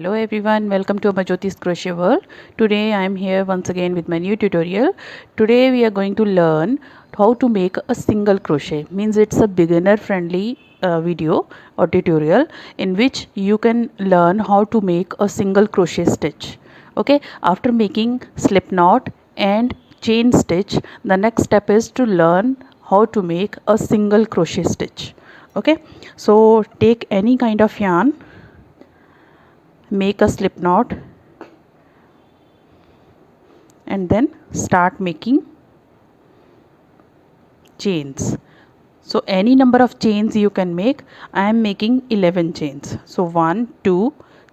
Hello everyone, welcome to Amarjyoti's Crochet World. Today I am here once again with my new tutorial. Today we are going to learn how to make a single crochet. Means it's a beginner friendly video or tutorial in which you can learn how to make a single crochet stitch. Okay, after making slip knot and chain stitch, the next step is to learn how to make a single crochet stitch. Okay, so take any kind of yarn, make a slip knot and then start making chains. So any number of chains you can make. I am making 11 chains. So 1 2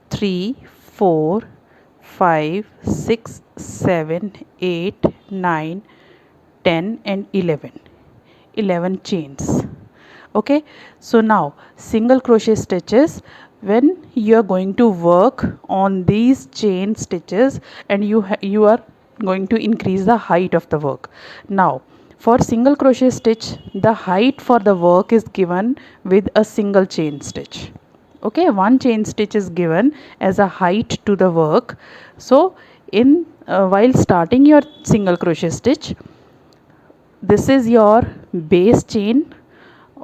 3 4 5 6 7 8 9 10 and 11 chains. Okay, so now single crochet stitches, when you are going to work on these chain stitches and you are going to increase the height of the work. Now for single crochet stitch, the height for the work is given with a single chain stitch. Okay, one chain stitch is given as a height to the work. So in while starting your single crochet stitch, this is your base chain.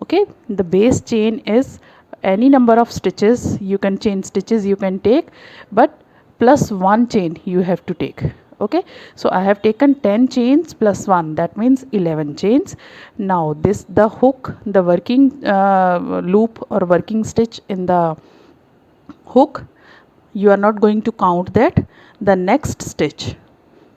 Okay, the base chain is any number of stitches, you can chain stitches you can take, but plus one chain you have to take. Okay, so I have taken 10 chains plus 1, that means 11 chains. Now this, the hook, the working loop or working stitch in the hook, you are not going to count that. The next stitch,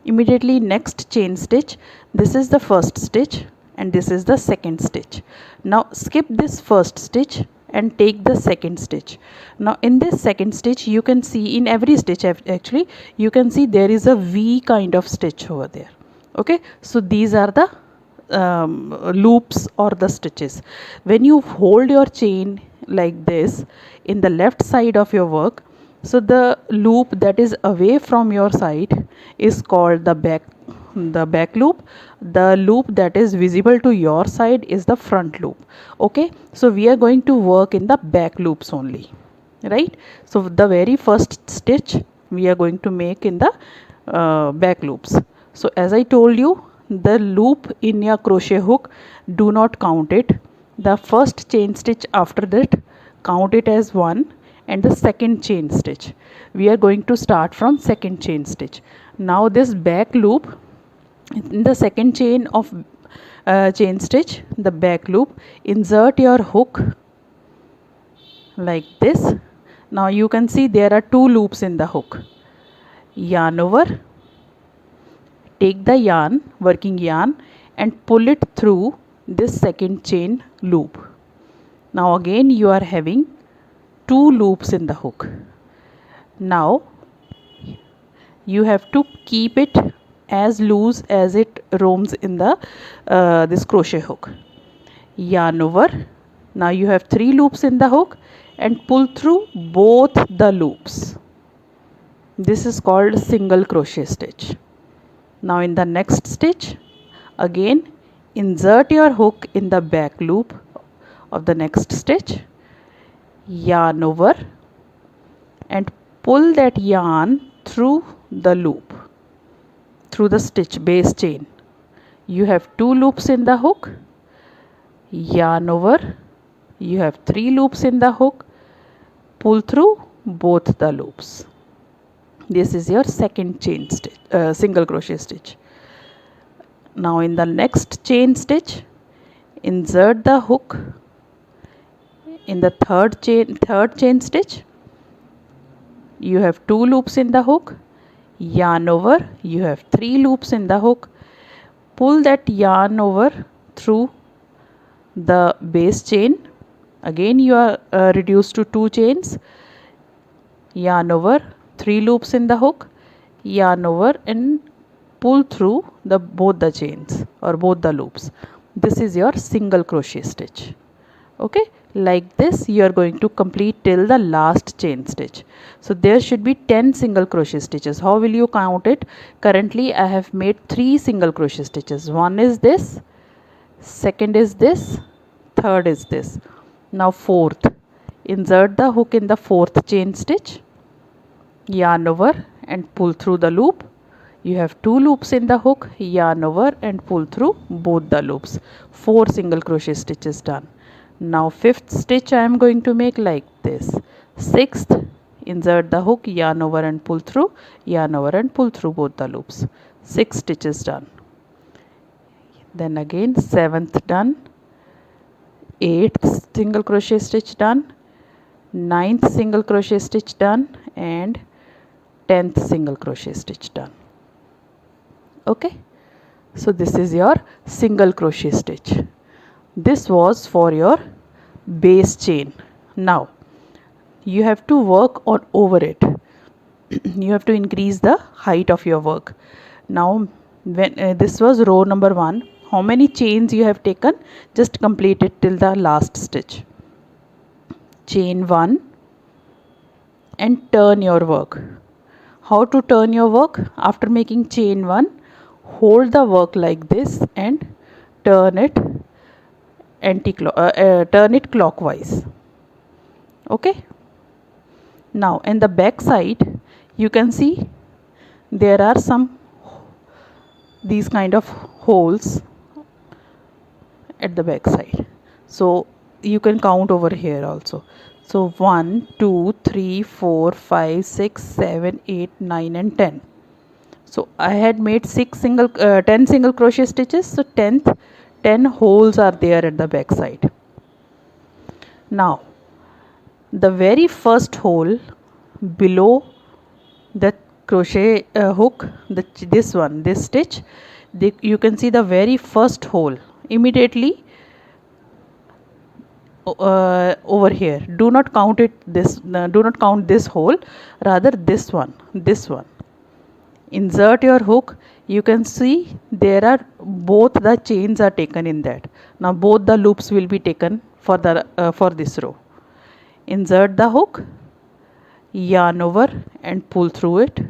immediately next chain stitch, this is the first stitch and this is the second stitch. Now skip this first stitch and take the second stitch. Now in this second stitch, you can see in every stitch actually you can see there is a V kind of stitch over there. Okay, so these are the loops or the stitches. When you hold your chain like this in the left side of your work, so the loop that is away from your side is called the back loop. The loop that is visible to your side is the front loop. Okay, so we are going to work in the back loops only, right? So the very first stitch we are going to make in the back loops. So as I told you, the loop in your crochet hook, do not count it. The first chain stitch after that, count it as 1, and the second chain stitch, we are going to start from second chain stitch. Now this back loop, in the second chain of chain stitch, the back loop, insert your hook like this. Now you can see there are 2 loops in the hook. Yarn over, take the yarn, working yarn, and pull it through this second chain loop. Now again you are having 2 loops in the hook. Now you have to keep it as loose as it roams in the this crochet hook. Yarn over, now you have 3 loops in the hook and pull through both the loops. This is called single crochet stitch. Now in the next stitch, again insert your hook in the back loop of the next stitch, yarn over and pull that yarn through the loop, through the stitch base chain. You have 2 loops in the hook, yarn over, you have 3 loops in the hook, pull through both the loops. This is your second chain stitch, single crochet stitch. Now in the next chain stitch, insert the hook in the third chain stitch. You have 2 loops in the hook, yarn over, you have 3 loops in the hook, pull that yarn over through the base chain. Again you are reduced to 2 chains, yarn over, 3 loops in the hook, yarn over and pull through both the chains or both the loops. This is your single crochet stitch. Okay, like this you are going to complete till the last chain stitch. So there should be 10 single crochet stitches. How will you count it? Currently I have made 3 single crochet stitches. One is this, second is this, third is this. Now fourth, insert the hook in the fourth chain stitch, yarn over and pull through the loop. You have 2 loops in the hook, yarn over and pull through both the loops. 4 single crochet stitches done. Now 5th stitch I am going to make like this. 6th, insert the hook, yarn over and pull through, yarn over and pull through both the loops. 6 stitches done. Then again 7th done, 8th single crochet stitch done, 9th single crochet stitch done, and 10th single crochet stitch done. Okay, so this is your single crochet stitch. This was for your base chain. Now you have to work on over it. You have to increase the height of your work. Now when this was row number 1, how many chains you have taken? Just complete it till the last stitch. Chain 1 and turn your work. How to turn your work? After making chain 1, hold the work like this and turn it clockwise. Okay. Now in the back side you can see there are some these kind of holes at the back side. So you can count over here also. So 1, 2, 3, 4, 5, 6, 7, 8, 9 and 10. So I had made 10 single crochet stitches. So 10 holes are there at the back side. Now the very first hole below the crochet hook, this stitch, you can see the very first hole immediately over here. Do not count this hole, rather this one. Insert your hook. You can see there are both the chains are taken in that. Now both the loops will be taken for this row. Insert the hook, yarn over and pull through it.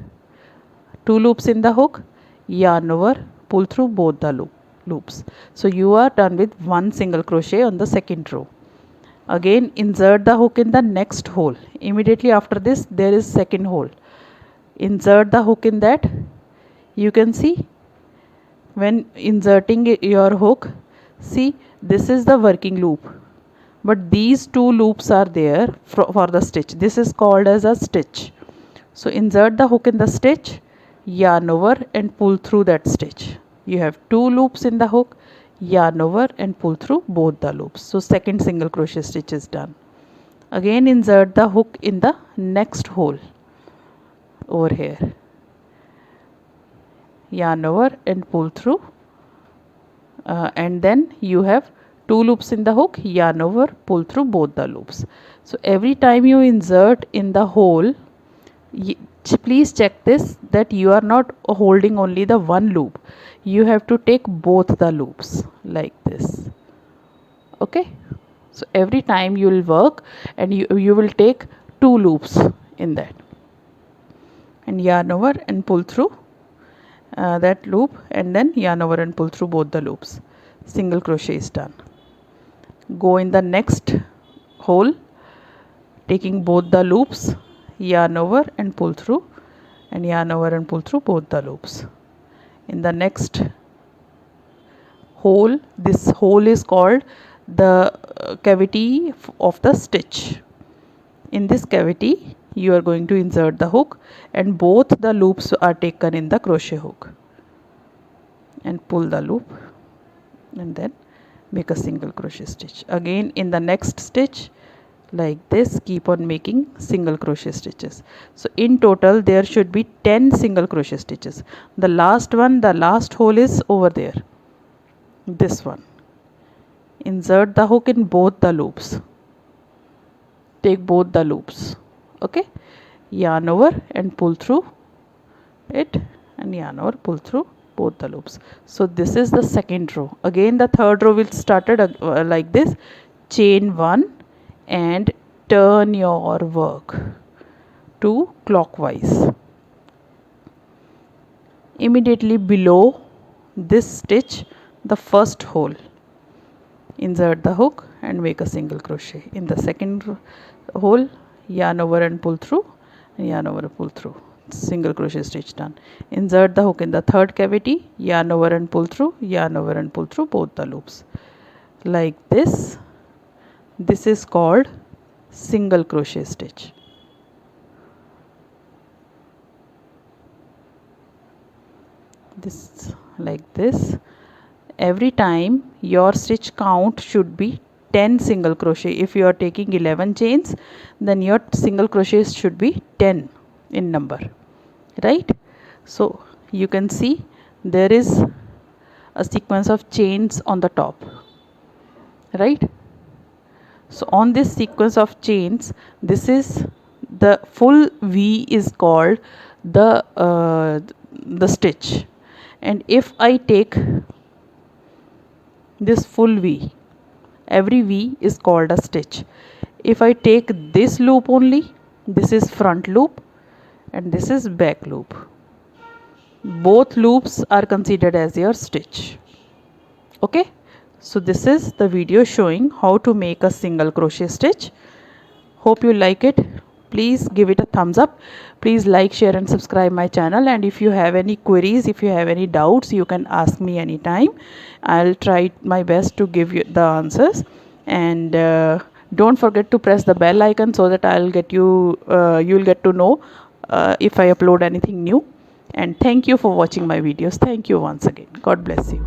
2 loops in the hook, yarn over, pull through both the loops. So you are done with 1 single crochet on the second row. Again insert the hook in the next hole. Immediately after this there is second hole. Insert the hook in that. You can see when inserting your hook, see this is the working loop, but these 2 loops are there for the stitch. This is called as a stitch. So insert the hook in the stitch, yarn over and pull through that stitch. You have 2 loops in the hook, yarn over and pull through both the loops. So second single crochet stitch is done. Again insert the hook in the next hole over here, yarn over and pull through, and then you have 2 loops in the hook, yarn over, pull through both the loops. So every time you insert in the hole, please check this, that you are not holding only the one loop. You have to take both the loops like this. Okay, so every time you will work and you will take 2 loops in that and yarn over and pull through that loop, and then yarn over and pull through both the loops. Single crochet is done. Go in the next hole, taking both the loops, yarn over and pull through, and yarn over and pull through both the loops. In the next hole, this hole is called the cavity of the stitch. In this cavity you are going to insert the hook, and both the loops are taken in the crochet hook, and pull the loop and then make a single crochet stitch. Again in the next stitch like this, keep on making single crochet stitches. So in total there should be 10 single crochet stitches. The last hole is over there, this one. Insert the hook in both the loops, take both the loops. Okay, yarn over and pull through it, and yarn over, pull through both the loops. So this is the second row. Again the third row will started like this. Chain 1 and turn your work to clockwise. Immediately below this stitch, the first hole, insert the hook and make a single crochet. In the second hole, yarn over and pull through, yarn over, pull through, single crochet stitch done. Insert the hook in the third cavity, yarn over and pull through, yarn over and pull through both the loops like this. This is called single crochet stitch. This like this. Every time your stitch count should be 10 single crochet. If you are taking 11 chains, then your single crochets should be 10 in number, right? So you can see there is a sequence of chains on the top, right? So on this sequence of chains, this is the full V is called the stitch. And if I take this full V, every V is called a stitch. If I take this loop only, this is front loop and this is back loop. Both loops are considered as your stitch. Okay, so this is the video showing how to make a single crochet stitch. Hope you like it. Please give it a thumbs up. Please like, share and subscribe my channel. And if you have any queries, if you have any doubts, you can ask me anytime. I'll try my best to give you the answers. And don't forget to press the bell icon so that you'll get to know if I upload anything new. And thank you for watching my videos. Thank you once again. God bless you.